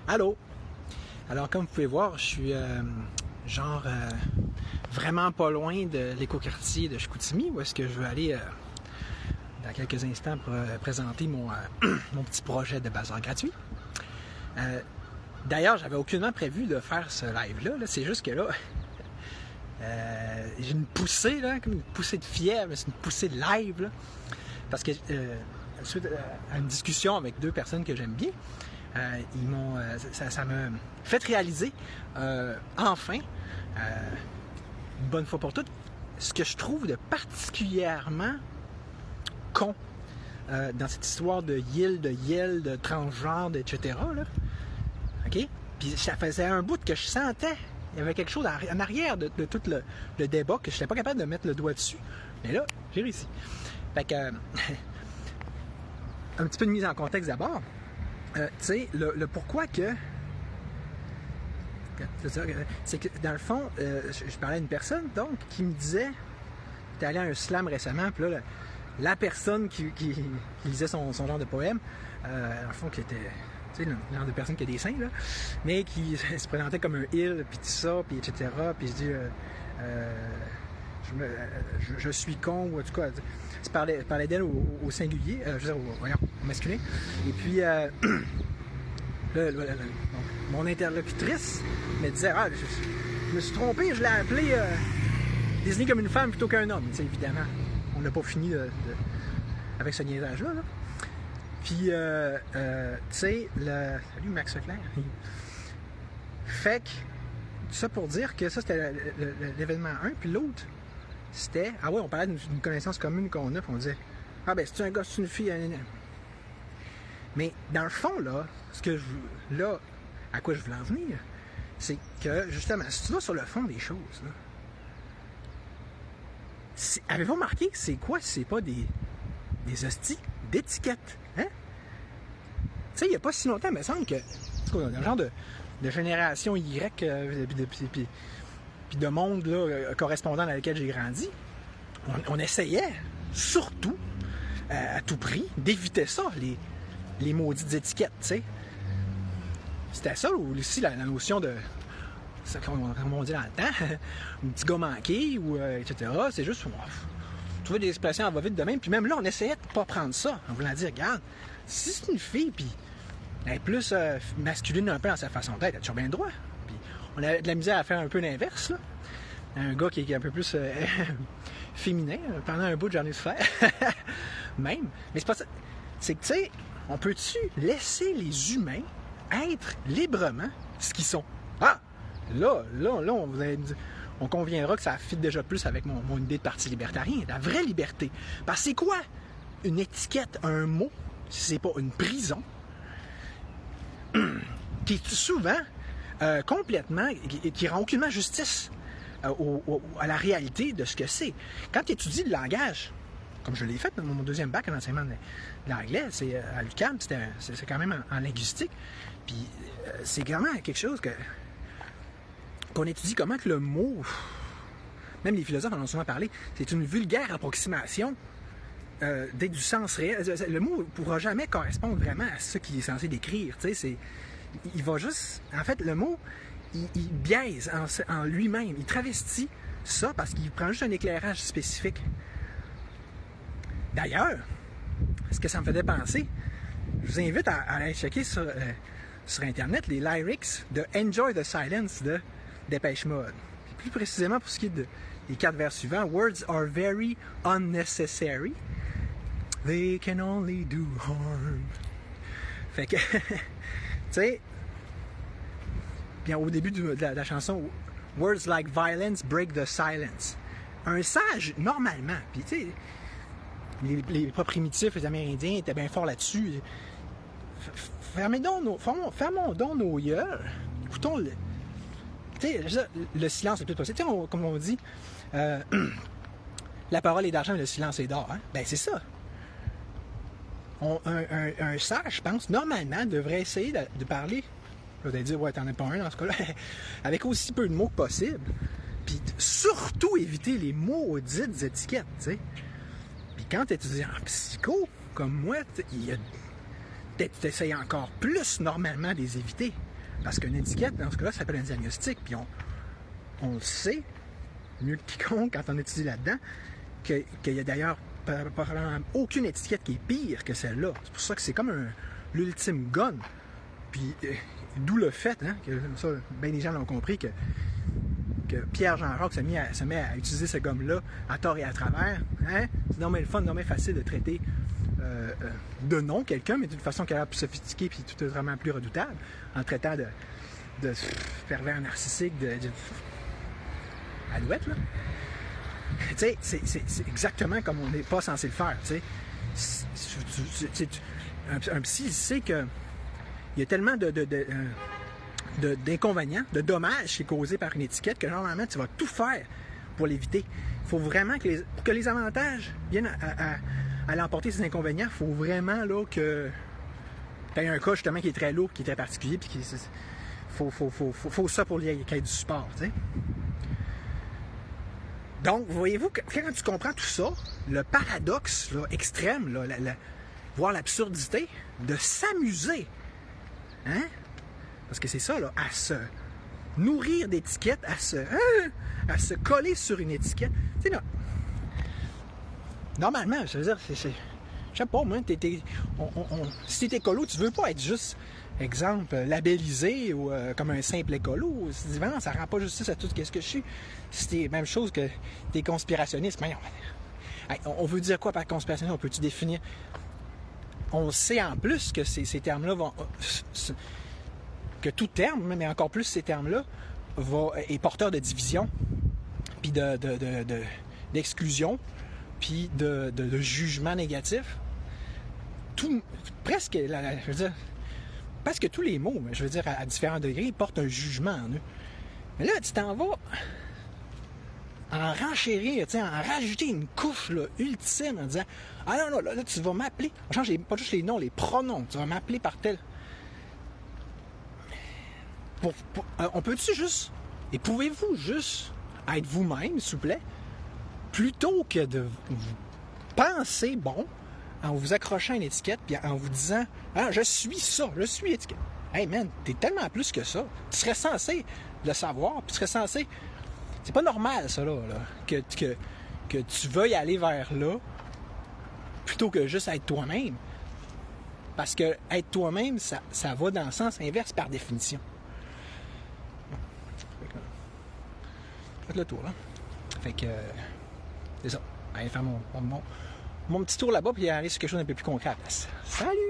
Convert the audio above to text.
Allô? Alors, comme vous pouvez voir, je suis vraiment pas loin de l'écoquartier de Chicoutimi, où est-ce que je veux aller dans quelques instants pour présenter mon petit projet de bazar gratuit. D'ailleurs, j'avais aucunement prévu de faire ce live-là. C'est juste que là, j'ai une poussée, là, comme une poussée de fièvre, c'est une poussée de live, là, parce que suite à une discussion avec deux personnes que j'aime bien, ça m'a fait réaliser, enfin, une bonne fois pour toutes, ce que je trouve de particulièrement con dans cette histoire de Yel, de transgenre, etc. Là. OK? Puis ça faisait un bout que je sentais. Il y avait quelque chose en arrière de tout le débat que je n'étais pas capable de mettre le doigt dessus. Mais là, j'ai réussi. Fait que, un petit peu de mise en contexte d'abord. Tu sais, le pourquoi que... C'est que, dans le fond, je parlais à une personne, donc, qui me disait... J'étais allé à un slam récemment, puis là, la personne qui lisait son genre de poème, dans le fond, qui était... Tu sais, le genre de personne qui a des seins, là, mais qui se présentait comme un il, puis tout ça, puis etc. Puis je dis... je suis con, ou en tout cas, je parlais d'elle au singulier, je veux dire, au masculin. Et puis, mon interlocutrice me disait, je me suis trompé, je l'ai appelé désigné comme une femme plutôt qu'un homme. Tu sais, évidemment, on n'a pas fini avec ce niaisage-là. Là. Puis, tu sais, salut Max Leclerc. Fait que, ça pour dire que ça, c'était l'événement 1, puis l'autre, c'était... Ah ouais, on parlait d'une connaissance commune qu'on a, puis on disait, c'est un gars, c'est une fille, Mais dans le fond, là, à quoi je voulais en venir, c'est que, justement, si tu vas sur le fond des choses, là, avez-vous remarqué que c'est quoi si c'est pas des hosties d'étiquette, hein? Tu sais, il n'y a pas si longtemps, il me semble que, un genre de génération Y, puis de monde là, correspondant à laquelle j'ai grandi, on essayait, surtout, à tout prix, d'éviter ça, les maudites étiquettes, tu sais. C'était ça, ou aussi la notion de, comme on dit dans le temps, un petit gars manqué, ou etc. C'est juste, trouver des expressions en va-vite de même, puis même là, on essayait de pas prendre ça, en voulant dire, regarde, si c'est une fille, puis elle est plus masculine un peu dans sa façon d'être, elle a toujours bien le droit. Puis on avait de la misère à faire un peu l'inverse, là. Un gars qui est un peu plus féminin, pendant un bout de j'en ai souffert, même. Mais c'est pas ça. C'est que, tu sais, on peut-tu laisser les humains être librement ce qu'ils sont? Là, on conviendra que ça fit déjà plus avec mon idée de parti libertarien, la vraie liberté. Parce que c'est quoi une étiquette, un mot, si c'est pas une prison, qui est souvent complètement, qui rend aucunement justice à la réalité de ce que c'est. Quand tu étudies le langage, comme je l'ai fait dans mon deuxième bac en enseignement de l'anglais, c'est à l'UQAM, c'est quand même en linguistique, puis c'est vraiment quelque chose qu'on étudie comment que le mot, même les philosophes en ont souvent parlé, c'est une vulgaire approximation d'être du sens réel. Le mot ne pourra jamais correspondre vraiment à ce qu'il est censé décrire. Il va juste... En fait, le mot, il biaise en lui-même. Il travestit ça parce qu'il prend juste un éclairage spécifique. D'ailleurs, ce que ça me faisait penser, je vous invite à aller checker sur Internet les lyrics de Enjoy the Silence de Depeche Mode. Plus précisément pour ce qui est des 4 vers suivants, Words are very unnecessary. They can only do harm. Fait que, tu sais, bien au début de la chanson, Words like violence break the silence. Un sage, normalement, puis tu sais, les pas primitifs, les Amérindiens étaient bien forts là-dessus. Fermons donc nos yeux, écoutons le. Tu sais, le silence est plus possible. Tu sais, comme on dit, la parole est d'argent, mais le silence est d'or. Hein? Ben, c'est ça. Un sage, je pense, normalement, devrait essayer de parler. Je vais dire, ouais, t'en as pas un dans ce cas-là, avec aussi peu de mots que possible. Puis surtout éviter les maudites étiquettes, tu sais. Puis quand tu étudies en psycho, comme moi, peut-être tu essayes encore plus normalement de les éviter. Parce qu'une étiquette, dans ce cas-là, ça s'appelle un diagnostic. Puis on le sait, mieux que quiconque, quand on étudie là-dedans, qu'il y a d'ailleurs probablement aucune étiquette qui est pire que celle-là. C'est pour ça que c'est comme l'ultime gun. Puis d'où le fait, hein, que ça, bien des gens l'ont compris, que Pierre-Jean Jacques se met à utiliser ce gomme-là à tort et à travers. Hein? C'est non mais le fun, non mais facile de traiter de nom quelqu'un, mais d'une façon qui est plus sophistiquée puis tout vraiment plus redoutable, en traitant de pervers narcissique, alouette, là. Tu sais, c'est exactement comme on n'est pas censé le faire, tu sais. Un psy, il sait que il y a tellement d'inconvénients, de dommages qui est causé par une étiquette que normalement tu vas tout faire pour l'éviter. Il faut vraiment pour que les avantages viennent à l'emporter ces inconvénients, il faut vraiment là que tu aies un cas justement qui est très lourd, qui est très particulier, puis faut ça pour qu'il y ait du support, tu sais. Donc, voyez-vous, quand tu comprends tout ça, le paradoxe là, extrême, là, voire l'absurdité de s'amuser, hein? Parce que c'est ça, là, à se nourrir d'étiquettes, à se coller sur une étiquette. Tu sais, là, normalement, je veux dire, je sais pas, moi, si t'es écolo, tu veux pas être juste, exemple, labellisé ou comme un simple écolo. Non, ça rend pas justice à tout ce que je suis. C'est la même chose que t'es conspirationniste. Mais on veut dire quoi par conspirationniste? On peut-tu définir? On sait en plus que ces termes-là vont... que tout terme, mais encore plus ces termes-là, est porteur de division, puis d'exclusion, puis de jugement négatif. Presque tous les mots, je veux dire, à différents degrés, portent un jugement en eux. Mais là, tu t'en vas en renchérir, en rajouter une couche là, ultime en disant « Ah non, là, tu vas m'appeler. » On change pas juste les noms, les pronoms. Tu vas m'appeler par tel... on peut-tu juste... Et pouvez-vous juste être vous-même, s'il vous plaît, plutôt que de vous penser bon en vous accrochant à une étiquette puis en vous disant « Ah, je suis ça, je suis étiquette. » Hey man, t'es tellement plus que ça. Tu serais censé le savoir, puis tu serais censé... C'est pas normal, ça, là que tu veuilles aller vers là plutôt que juste être toi-même. Parce que être toi-même, ça va dans le sens inverse par définition. Faites le tour, là. Fait que... c'est ça. Allez faire mon petit tour là-bas, puis aller sur quelque chose d'un peu plus concret à la place. Salut!